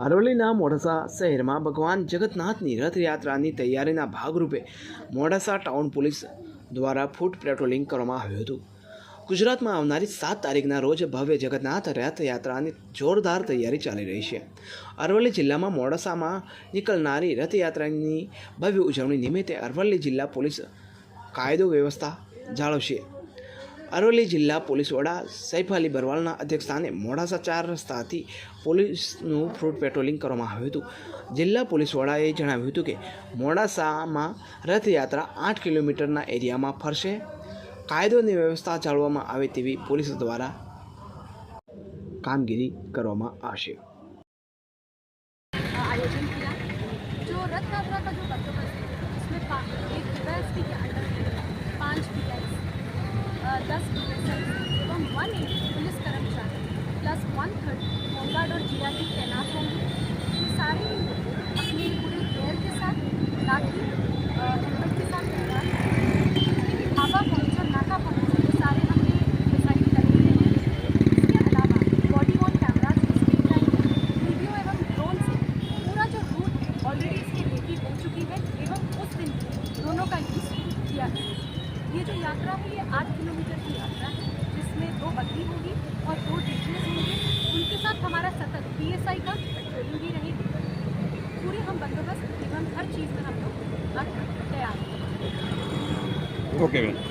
અરવલ્લીના મોડાસા શહેરમાં ભગવાન જગન્નાથની રથયાત્રાની તૈયારીના ભાગરૂપે મોડાસા ટાઉન પોલીસ દ્વારા ફૂટ પેટ્રોલિંગ કરવામાં આવ્યું હતું. ગુજરાતમાં આવનારી 7 તારીખના રોજ ભવ્ય જગન્નાથ રથયાત્રાની જોરદાર તૈયારી ચાલી રહી છે. અરવલ્લી જિલ્લામાં મોડાસામાં નીકળનારી રથયાત્રાની ભવ્ય ઉજવણી નિમિત્તે અરવલ્લી જિલ્લા પોલીસ કાયદો વ્યવસ્થા જાળવશે. અરવલ્લી જિલ્લા પોલીસ વડા સૈફ અલી બરવાલના અધ્યક્ષસ્થાને મોડાસા 4 રસ્તાથી પોલીસનું ફૂટ પેટ્રોલિંગ કરવામાં આવ્યું હતું. જિલ્લા પોલીસ વડાએ જણાવ્યું હતું કે મોડાસામાં રથયાત્રા 8 કિલોમીટરના એરિયામાં ફરશે. કાયદોની વ્યવસ્થા જાળવવામાં આવે તેવી પોલીસ દ્વારા કામગીરી કરવામાં આવશે. आयोजन किया जो रथ यात्रा का जो बंदोबस्त है उसमें एक DYSP के अंडर में 5 PIs 10 PSIs एवं 180 पुलिस कर्मचारी प्लस 130 होमगार्ड और GRT तैनात होंगे. ये सारे अपने पूरे गेयर के साथ लाठी हेलमेट के साथ तैयार हैं. ढाबा पहुँच और नाका पहुँच ये सारे हमने डिसाइड कर लिए हैं. इसके अलावा body worn cameras street light video एवं ड्रोन से पूरा जो रूट है ऑलरेडी इसकी रेकी हो चुकी है एवं उस दिन दोनों का यूज़ किया है. ये जो यात्रा है ये 8 किलोमीटर की यात्रा है जिसमें 2 बकरी होगी और 2 डीजेस होंगे. उनके साथ हमारा सतत PSI का पेट्रोलिंग भी रहेगी. पूरे हम बंदोबस्त एवं हर चीज़ में हम लोग तैयार हैं. Okay ma'am.